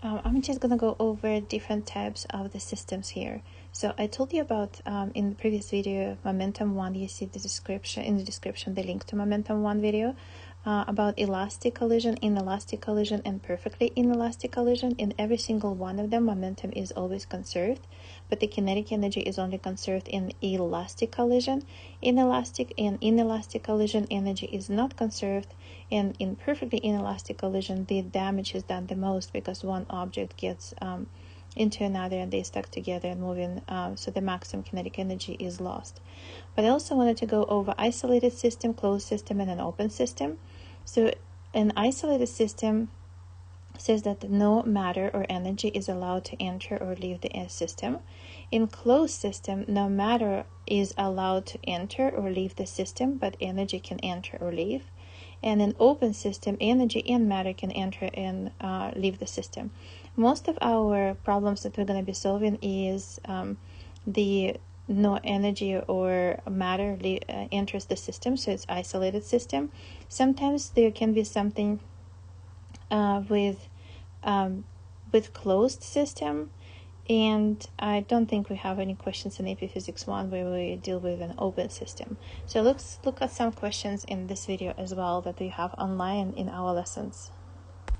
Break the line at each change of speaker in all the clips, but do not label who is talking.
I'm just gonna go over different types of the systems here. So I told you about in the previous video, Momentum 1, you see the description, in the description, the link to Momentum 1 video about elastic collision, inelastic collision, and perfectly inelastic collision. In every single one of them, momentum is always conserved, but the kinetic energy is only conserved in elastic collision. Inelastic and inelastic collision, energy is not conserved, and in perfectly inelastic collision, the damage is done the most because one object gets into another and they stuck together and moving, so the maximum kinetic energy is lost. But I also wanted to go over isolated system, closed system, and an open system. So an isolated system says that no matter or energy is allowed to enter or leave the system. In closed system, no matter is allowed to enter or leave the system, but energy can enter or leave. And in open system, energy and matter can enter and leave the system. Most of our problems that we're going to be solving is the no energy or matter enters the system, so it's isolated system. Sometimes there can be something with closed system, and I don't think we have any questions in AP Physics 1 where we deal with an open system. So let's look at some questions in this video as well that we have online in our lessons.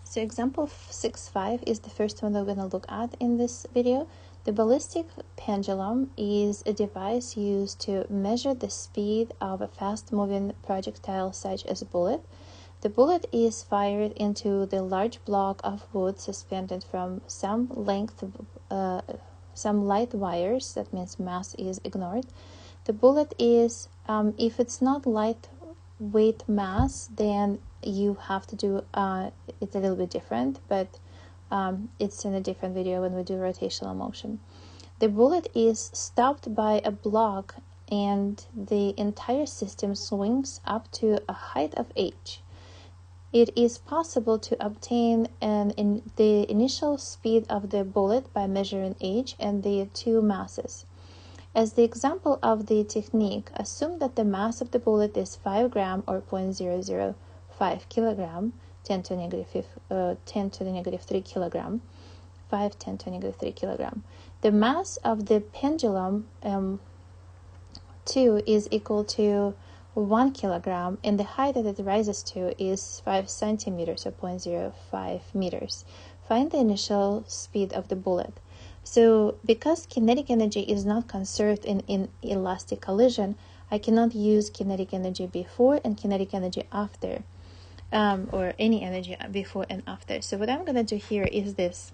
So example 6.5 is the first one that we're going to look at in this video. The ballistic pendulum is a device used to measure the speed of a fast-moving projectile such as a bullet. The bullet is fired into the large block of wood suspended from some light wires. That means mass is ignored. The bullet is, if it's not lightweight mass, then you have to do it's a little bit different, but it's in a different video when we do rotational motion. The bullet is stopped by a block and the entire system swings up to a height of h. It is possible to obtain the initial speed of the bullet by measuring h and the two masses. As the example of the technique, assume that the mass of the bullet is 5 gram or 0.005 kilogram, 10 to the negative 3 kilogram, 5, 10 to the negative 3 kilogram. The mass of the pendulum 2 is equal to 1 kilogram, and the height that it rises to is 5 centimeters or 0.05 meters. Find the initial speed of the bullet. So because kinetic energy is not conserved in elastic collision, I cannot use kinetic energy before and kinetic energy after, or any energy before and after. So what I'm going to do here is this.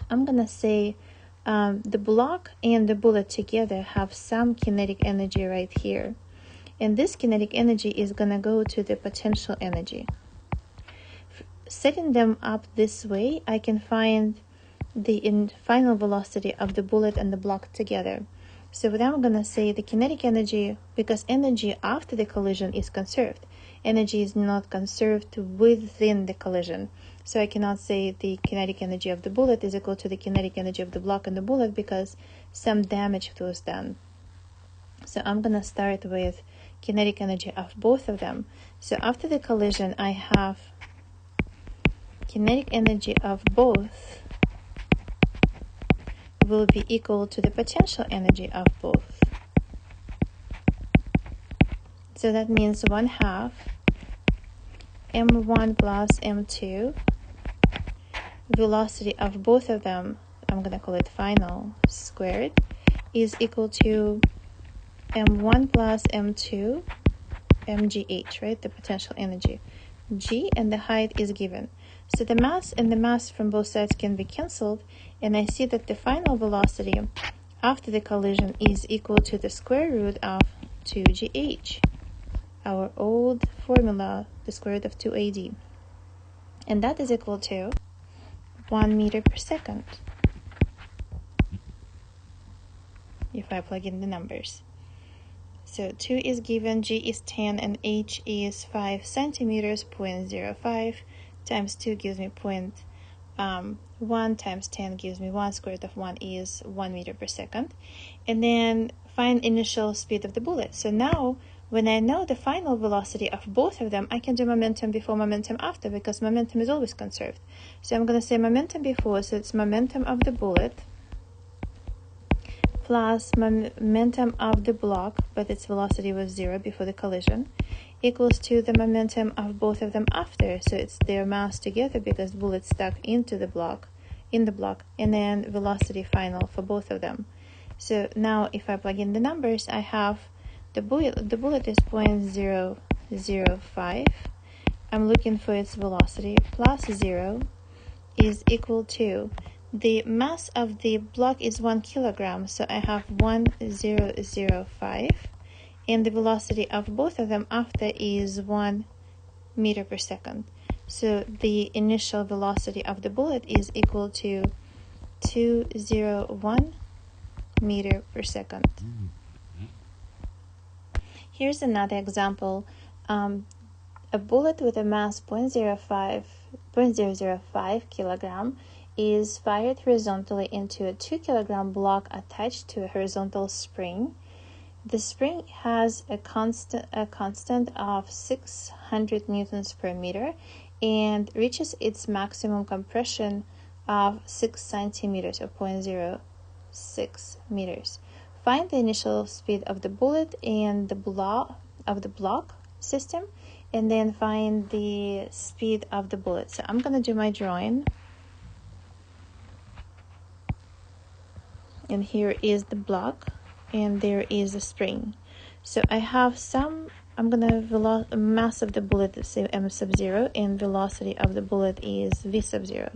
I'm going to say the block and the bullet together have some kinetic energy right here. And this kinetic energy is going to go to the potential energy. Setting them up this way, I can find the final velocity of the bullet and the block together. So what I'm going to say, the kinetic energy, because energy after the collision is conserved, energy is not conserved within the collision. So I cannot say the kinetic energy of the bullet is equal to the kinetic energy of the block and the bullet because some damage was done. So I'm going to start with kinetic energy of both of them. So after the collision, I have kinetic energy of both will be equal to the potential energy of both. So that means 1/2 m1 plus m2, velocity of both of them, I'm going to call it final squared, is equal to m1 plus m2 mgh, right? The potential energy. G and the height is given. So the mass and the mass from both sides can be cancelled, and I see that the final velocity after the collision is equal to the square root of 2gh, our old formula, the square root of 2ad. And that is equal to 1 meter per second, if I plug in the numbers. So 2 is given, g is 10, and h is 5 centimeters, 0.05 times 2 gives me 0.1 times 10 gives me 1, square root of 1 is 1 meter per second. And then find initial speed of the bullet. So now when I know the final velocity of both of them, I can do momentum before, momentum after, because momentum is always conserved. So I'm going to say momentum before, so it's momentum of the bullet plus momentum of the block, but its velocity was 0 before the collision, equals to the momentum of both of them after, so it's their mass together because bullet stuck into the block, and then velocity final for both of them. So now if I plug in the numbers, I have the bullet is 0.005. I'm looking for its velocity, plus 0 is equal to the mass of the block is 1 kilogram, so I have 1005, and the velocity of both of them after is 1 meter per second. So the initial velocity of the bullet is equal to 201 meter per second. Here's another example. A bullet with a mass 0.005 kilogram is fired horizontally into a 2 kilogram block attached to a horizontal spring. The spring has a constant of 600 newtons per meter and reaches its maximum compression of 6 centimeters or 0.06 meters. Find the initial speed of the bullet and the block system, and then find the speed of the bullet. So I'm going to do my drawing. And here is the block, and there is a spring. So I have I'm going to mass of the bullet is m sub 0, and velocity of the bullet is v sub 0.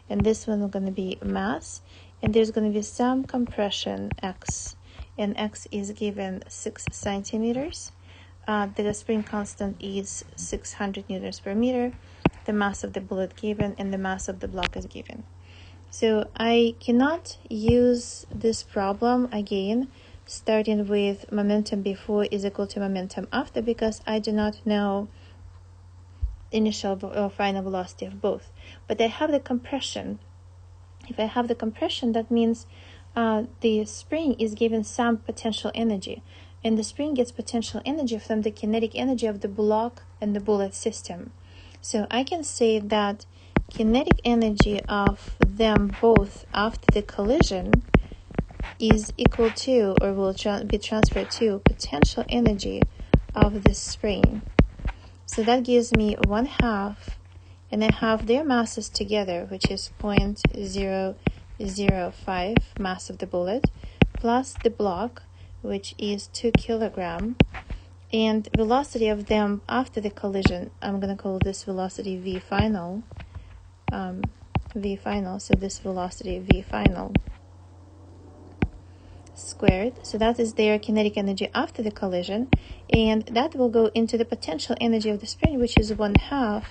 And this one is going to be mass, and there's going to be some compression x, and x is given 6 centimeters. The spring constant is 600 newtons per meter. The mass of the bullet given, and the mass of the block is given. So I cannot use this problem again starting with momentum before is equal to momentum after, because I do not know initial or final velocity of both. But I have the compression. If I have the compression, that means the spring is given some potential energy, and the spring gets potential energy from the kinetic energy of the block and the bullet system. So I can say that kinetic energy of them both after the collision is equal to, or will be transferred to, potential energy of the spring. So that gives me 1/2, and I have their masses together, which is 0.005 mass of the bullet, plus the block, which is 2 kilogram, and velocity of them after the collision, I'm going to call this velocity V final. So this velocity V final squared, so that is their kinetic energy after the collision, and that will go into the potential energy of the spring, which is 1/2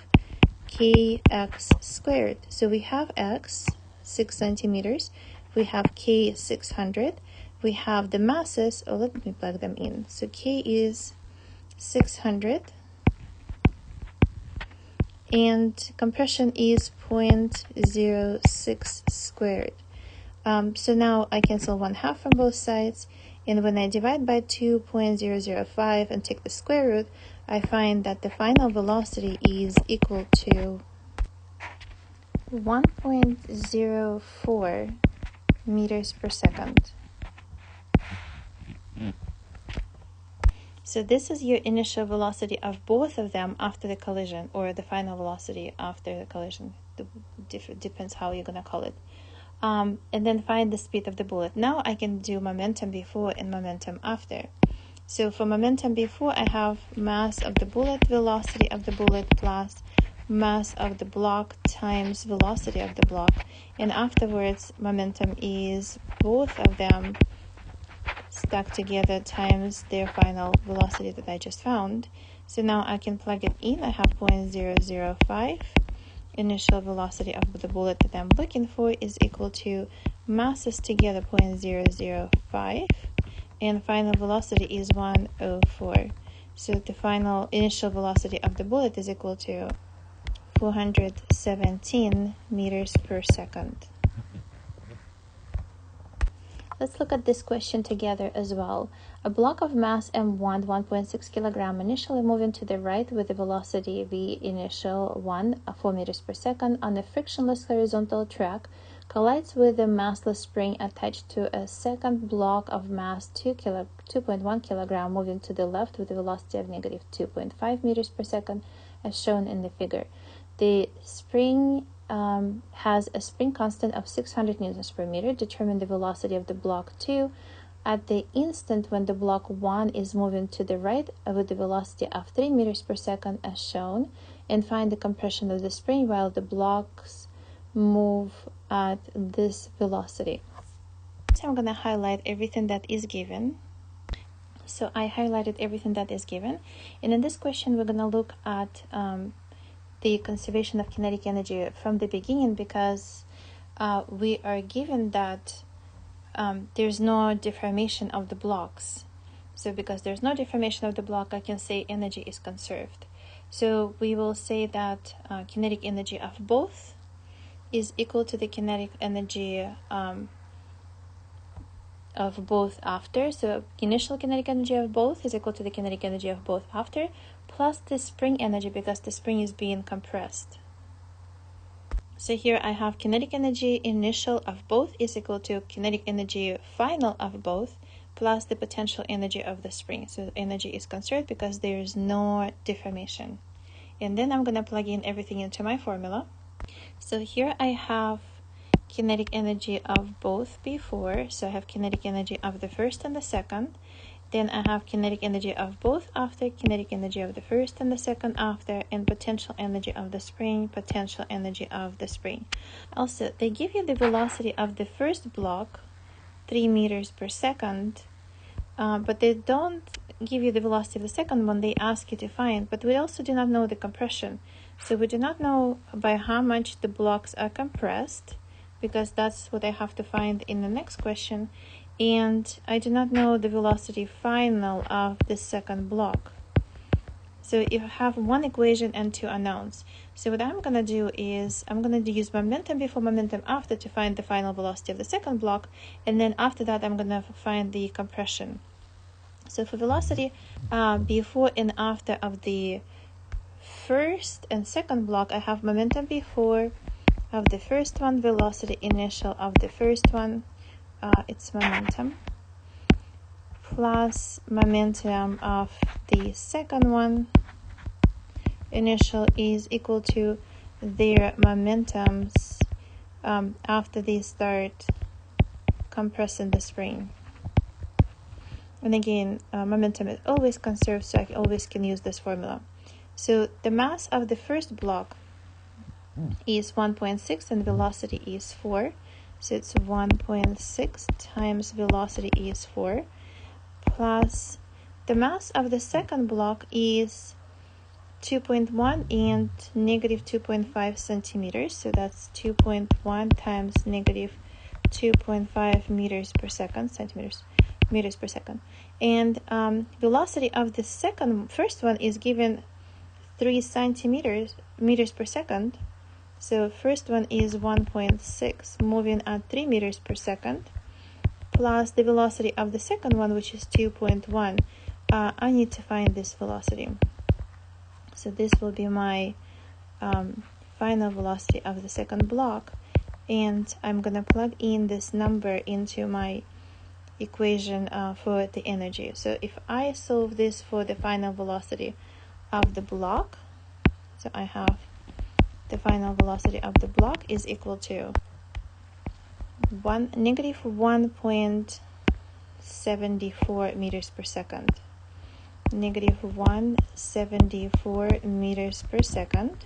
kx squared. So we have x 6 centimeters, we have k 600, we have the masses. Let me plug them in. So k is 600, and compression is 0.06 squared. So now I cancel 1/2 from both sides, and when I divide by 2.005 and take the square root, I find that the final velocity is equal to 1.04 meters per second. So this is your initial velocity of both of them after the collision, or the final velocity after the collision. Depends how you're going to call it. And then find the speed of the bullet. Now I can do momentum before and momentum after. So for momentum before, I have mass of the bullet, velocity of the bullet, plus mass of the block times velocity of the block. And afterwards, momentum is both of them stuck together times their final velocity that I just found. So now I can plug it in. I have 0.005. Initial velocity of the bullet that I'm looking for is equal to masses together 0.005, and final velocity is 104. So the final initial velocity of the bullet is equal to 417 meters per second. Let's look at this question together as well. A block of mass m1, 1.6 kilogram, initially moving to the right with the velocity v initial 4 meters per second on a frictionless horizontal track, collides with a massless spring attached to a second block of mass 2.1 kilogram moving to the left with a velocity of negative 2.5 meters per second, as shown in the figure. The spring has a spring constant of 600 newtons per meter. Determine the velocity of the block 2 at the instant when the block 1 is moving to the right with the velocity of 3 meters per second, as shown, and find the compression of the spring while the blocks move at this velocity. So I'm going to highlight everything that is given. So I highlighted everything that is given, and in this question we're going to look at the conservation of kinetic energy from the beginning, because we are given that there's no deformation of the blocks. So because there's no deformation of the block, I can say energy is conserved. So we will say that kinetic energy of both is equal to the kinetic energy of both after. So initial kinetic energy of both is equal to the kinetic energy of both after, plus the spring energy because the spring is being compressed. So here I have kinetic energy initial of both is equal to kinetic energy final of both plus the potential energy of the spring. So energy is conserved because there is no deformation. And then I'm going to plug in everything into my formula. So here I have kinetic energy of both before, so I have kinetic energy of the first and the second. Then I have kinetic energy of both after, kinetic energy of the first and the second after, and potential energy of the spring, potential energy of the spring. Also, they give you the velocity of the first block, 3 meters per second, but they don't give you the velocity of the second one. They ask you to find, but we also do not know the compression. So we do not know by how much the blocks are compressed, because that's what I have to find in the next question. And I do not know the velocity final of the second block. So you have one equation and two unknowns. So what I'm going to do is I'm going to use momentum before, momentum after to find the final velocity of the second block. And then after that, I'm going to find the compression. So for velocity before and after of the first and second block, I have momentum before of the first one, velocity initial of the first one, it's momentum, plus momentum of the second one, initial, is equal to their momentums after they start compressing the spring. And again, momentum is always conserved, so I always can use this formula. So the mass of the first block is 1.6 and velocity is 4. So it's 1.6 times velocity is 4 plus the mass of the second block is 2.1 and negative 2.5 centimeters. So that's 2.1 times negative 2.5 meters per second, meters per second. And velocity of the first one is given 3 meters per second. So first one is 1.6 moving at 3 meters per second plus the velocity of the second one, which is 2.1. I need to find this velocity. So this will be my final velocity of the second block, and I'm going to plug in this number into my equation for the energy. So if I solve this for the final velocity of the block, so I have the final velocity of the block is equal to negative 1.74 meters per second. Negative 174 meters per second.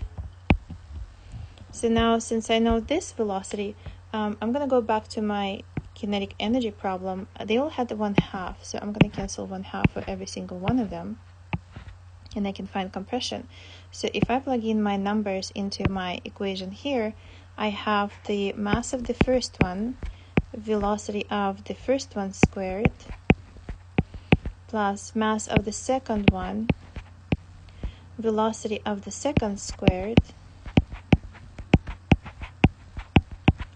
So now, since I know this velocity, I'm going to go back to my kinetic energy problem. They all had 1/2, so I'm going to cancel 1/2 for every single one of them, and I can find compression. So if I plug in my numbers into my equation here, I have the mass of the first one, velocity of the first one squared, plus mass of the second one, velocity of the second squared,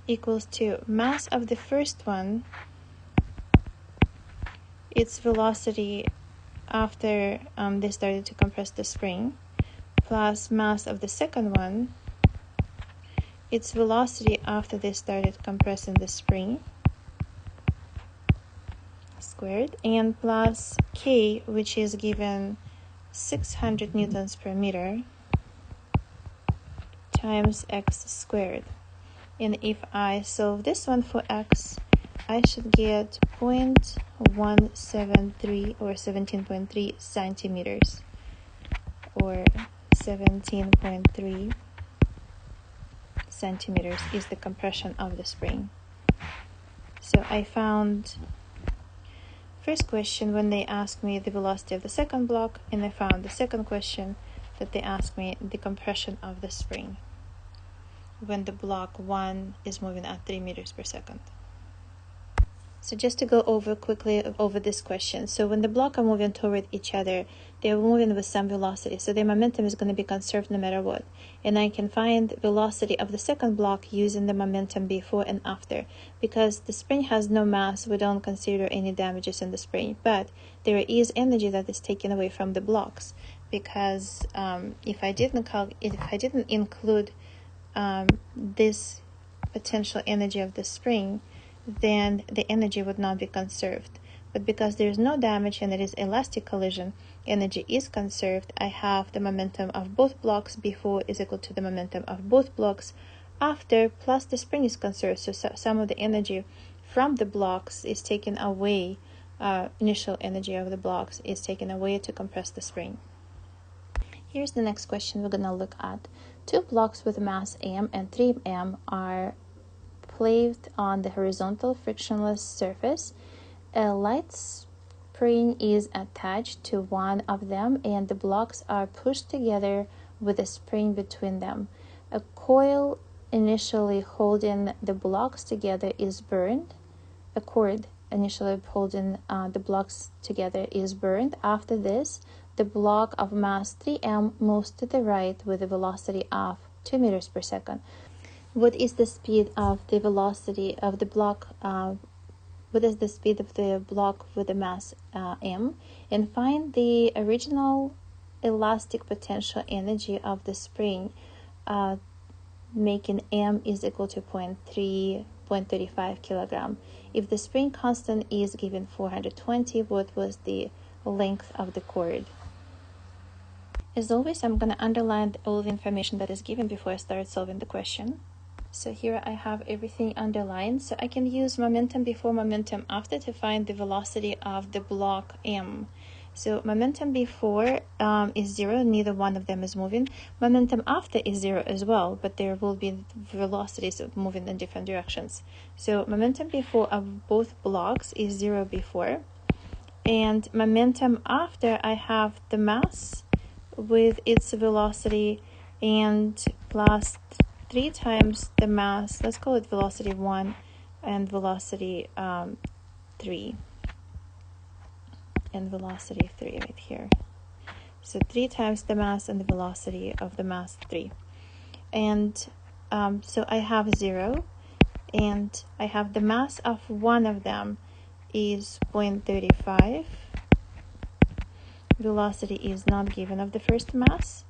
equals to mass of the first one its velocity after they started to compress the spring, plus mass of the second one, its velocity after they started compressing the spring, squared, and plus k, which is given 600 newtons per meter, times x squared. And if I solve this one for x, I should get 0.173 or 17.3 centimeters, or 17.3 centimeters is the compression of the spring. So I found first question when they asked me the velocity of the second block, and I found the second question that they asked me the compression of the spring when the block 1 is moving at 3 meters per second. So just to go over quickly over this question. So when the blocks are moving toward each other, they're moving with some velocity. So their momentum is going to be conserved no matter what. And I can find the velocity of the second block using the momentum before and after. Because the spring has no mass, we don't consider any damages in the spring. But there is energy that is taken away from the blocks. Because if I didn't include this potential energy of the spring, then the energy would not be conserved. But because there is no damage and it is elastic collision, energy is conserved. I have the momentum of both blocks before is equal to the momentum of both blocks after, plus the spring is conserved. So some of the energy from the blocks is taken away, initial energy of the blocks is taken away to compress the spring. Here's the next question we're going to look at. Two blocks with mass m and 3m are placed on the horizontal frictionless surface. A light spring is attached to one of them and the blocks are pushed together with a spring between them. A coil initially holding the blocks together is burned. A cord initially holding the blocks together is burned. After this, the block of mass 3m moves to the right with a velocity of 2 meters per second. What is the speed of the velocity of the block? What is the speed of the block with the mass m? And find the original elastic potential energy of the spring, making m is equal to 0.35 kilogram. If the spring constant is given 420, what was the length of the cord? As always, I'm going to underline all the information that is given before I start solving the question. So here I have everything underlined. So I can use momentum before, momentum after to find the velocity of the block m. So momentum before is 0, neither one of them is moving. Momentum after is 0 as well, but there will be velocities moving in different directions. So momentum before of both blocks is 0 before. And momentum after, I have the mass with its velocity and plus 3 times the mass, let's call it velocity 1 and velocity 3, and velocity 3 right here. So 3 times the mass and the velocity of the mass 3. And so I have 0, and I have the mass of one of them is 0.35. Velocity is not given of the first mass.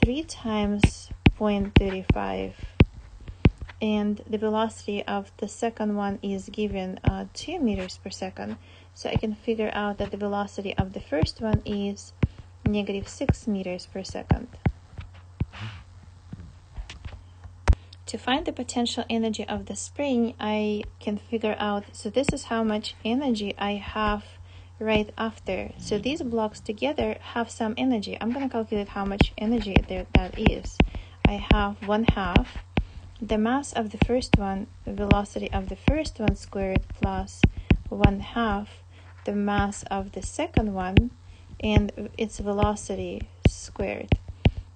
3 times 0.35, and the velocity of the second one is given 2 meters per second. So I can figure out that the velocity of the first one is -6 meters per second. To find the potential energy of the spring, I can figure out, so this is how much energy I have right after. So these blocks together have some energy. I'm going to calculate how much energy that is. I have 1/2 the mass of the first one, the velocity of the first one squared, plus 1/2 the mass of the second one and its velocity squared.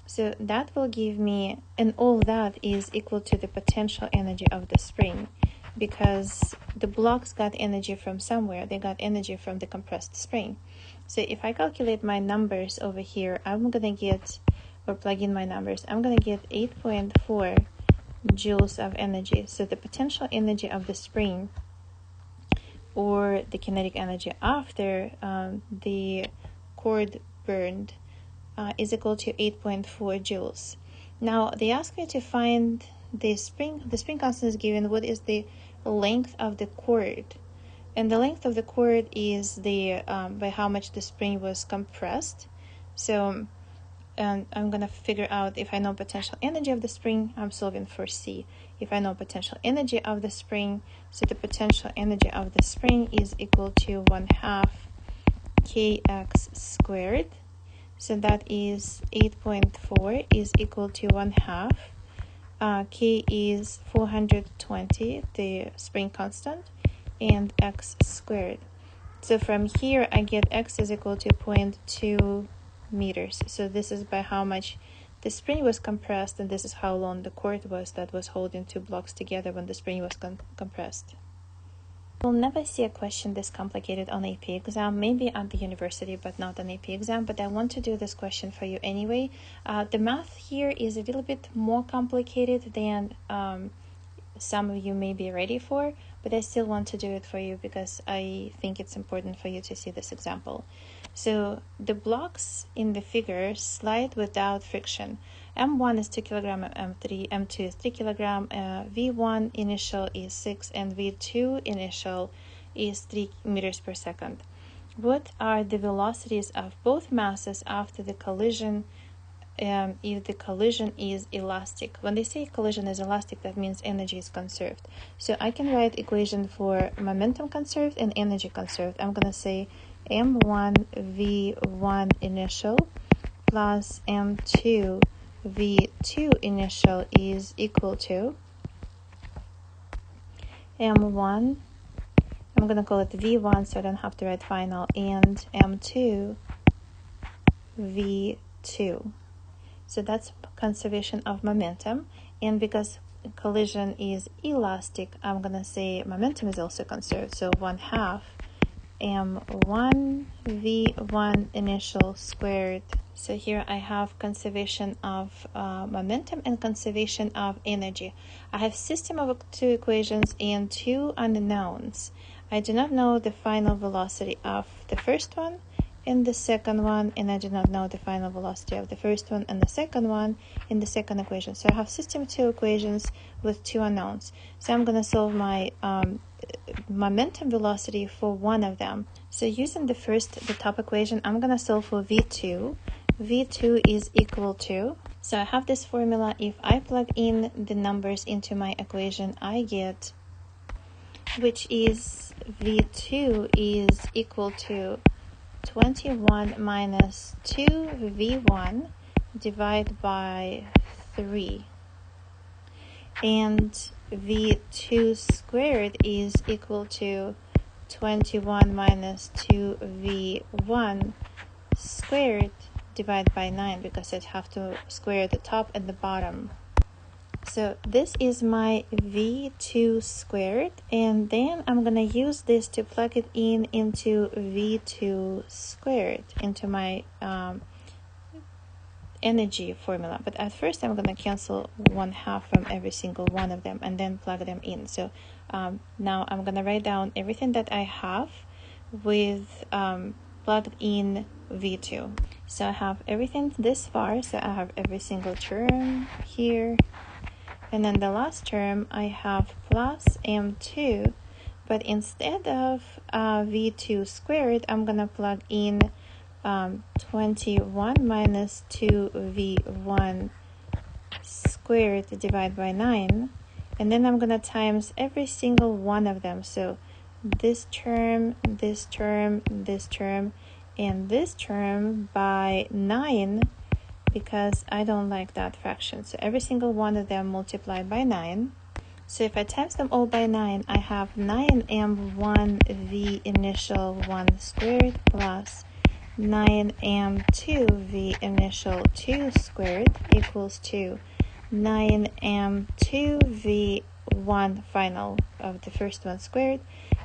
So that will give me, and all that is equal to the potential energy of the spring, because the blocks got energy from somewhere. They got energy from the compressed spring. So if I calculate my numbers over here, I'm going to get, or plug in my numbers, I'm going to get 8.4 joules of energy. So the potential energy of the spring or the kinetic energy after the cord burned is equal to 8.4 joules. Now they ask me to find the spring constant is given. What is the length of the cord? And the length of the cord is the by how much the spring was compressed. So I'm going to figure out, if I know potential energy of the spring, I'm solving for C. If I know potential energy of the spring, so the potential energy of the spring is equal to 1/2 kx squared. So that is 8.4 is equal to 1/2. K is 420, the spring constant, and x squared. So from here I get x is equal to 0.2 meters. So this is by how much the spring was compressed, and this is how long the cord was that was holding two blocks together when the spring was compressed. You'll never see a question this complicated on AP exam, maybe at the university, but not on AP exam, but I want to do this question for you anyway. The math here is a little bit more complicated than some of you may be ready for, but I still want to do it for you because I think it's important for you to see this example. So the blocks in the figure slide without friction. M1 is 2 kilogram, M2 is 3 kilogram, V1 initial is 6, and V2 initial is 3 meters per second. What are the velocities of both masses after the collision if the collision is elastic? When they say collision is elastic, that means energy is conserved. So I can write equation for momentum conserved and energy conserved. I'm going to say M1 V1 initial plus M2 V2 initial is equal to M1, I'm going to call it V1 so I don't have to write final, and M2 V2. So that's conservation of momentum, and because collision is elastic, I'm going to say momentum is also conserved. So 1/2 M1 V1 initial squared. So here I have conservation of momentum and conservation of energy. I have system of two equations and two unknowns. I do not know the final velocity of the first one and the second one, and I do not know the final velocity of the first one and the second one in the second equation. So I have system two equations with two unknowns. So I'm going to solve my momentum velocity for one of them. So using the top equation, I'm going to solve for V2. V2 is equal to, so I have this formula. If I plug in the numbers into my equation, I get, which is V2 is equal to 21 minus 2V1 divided by 3. And V2 squared is equal to 21 minus 2V1 squared divided by 9, because I have to square the top and the bottom. So this is my V2 squared, and then I'm going to use this to plug it in into V2 squared, into my energy formula. But at first I'm going to cancel 1/2 from every single one of them and then plug them in. So now I'm going to write down everything that I have with plugged in V2. So I have everything this far, so I have every single term here. And then the last term, I have plus M2, but instead of V2 squared, I'm going to plug in 21 minus 2V1 squared divided by 9. And then I'm going to times every single one of them. So this term, this term, this term, and this term by 9, because I don't like that fraction. So every single one of them multiplied by 9. So if I times them all by 9, I have 9m1v initial 1 squared plus 9m2v initial 2 squared equals to 9m2v1 final of the first one squared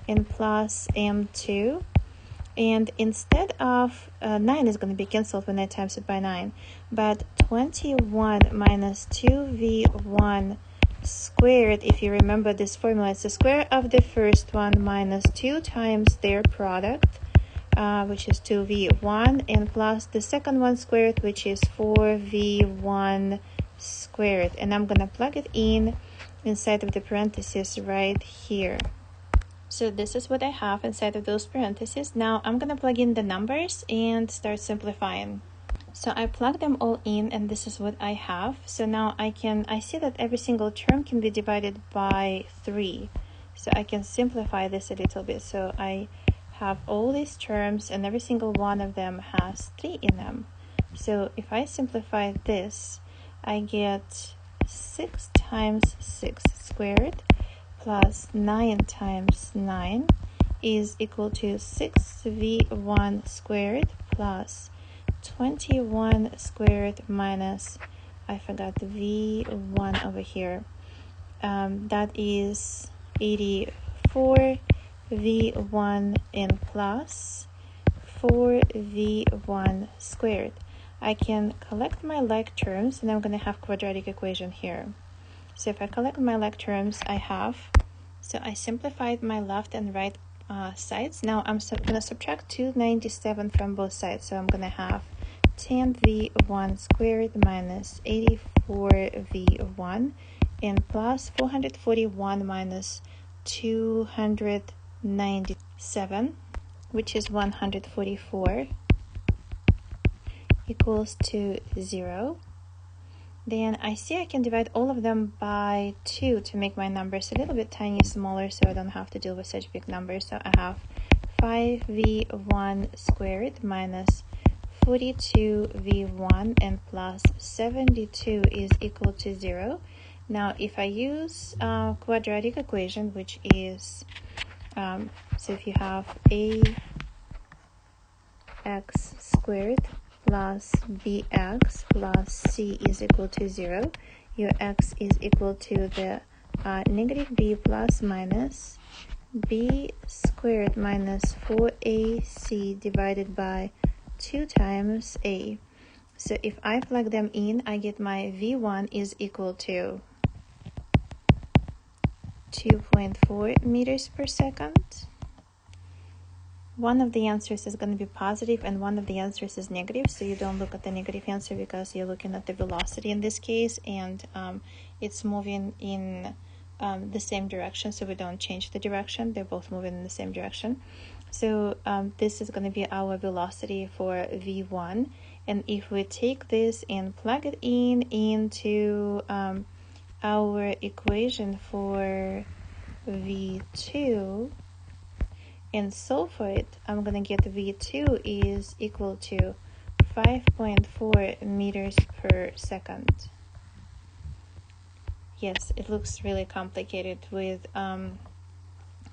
and plus m2. And instead of 9 is going to be cancelled when I times it by 9, but 21 minus 2v1 squared, if you remember this formula, it's the square of the first one minus 2 times their product, which is 2v1, and plus the second one squared, which is 4v1 squared. And I'm gonna plug it in inside of the parentheses right here. So this is what I have inside of those parentheses. Now I'm gonna plug in the numbers and start simplifying. So I plug them all in, and this is what I have. So now I see that every single term can be divided by 3. So I can simplify this a little bit. So I have all these terms, and every single one of them has 3 in them. So if I simplify this, I get 6 times 6 squared plus 9 times 9 is equal to 6v1 squared plus 21 squared minus, I forgot the v1 over here, that is 84 v1 and plus 4v1 squared. I can collect my like terms, and I'm going to have quadratic equation here. So if I collect my like terms, so I simplified my left and right sides. Now I'm going to subtract 297 from both sides. So I'm going to have 10v1 squared minus 84v1 and plus 441 minus 297, which is 144, equals to 0. Then I see I can divide all of them by 2 to make my numbers a little bit tiny smaller, so I don't have to deal with such big numbers. So I have 5v1 squared minus 42v1 and plus 72 is equal to 0. Now if I use quadratic equation, which is so if you have ax squared plus bx plus c is equal to 0, your x is equal to the negative b plus minus b squared minus 4ac divided by 2 times a. So if I plug them in, I get my v1 is equal to 2.4 meters per second. One of the answers is going to be positive and one of the answers is negative, so you don't look at the negative answer because you're looking at the velocity in this case, and it's moving in the same direction, so we don't change the direction. They're both moving in the same direction. So this is going to be our velocity for v1, and if we take this and plug it into our equation for v2 and solve for it, I'm going to get v2 is equal to 5.4 meters per second. Yes, it looks really complicated with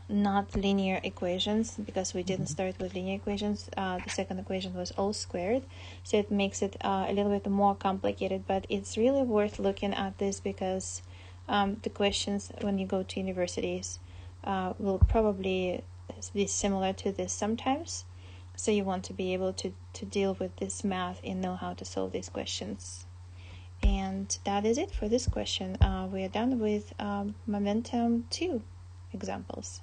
not linear equations, because we didn't start with linear equations. The second equation was all squared, so it makes it a little bit more complicated, but it's really worth looking at this because the questions when you go to universities will probably be similar to this sometimes, so you want to be able to deal with this math and know how to solve these questions. And that is it for this question. We are done with momentum 2 examples.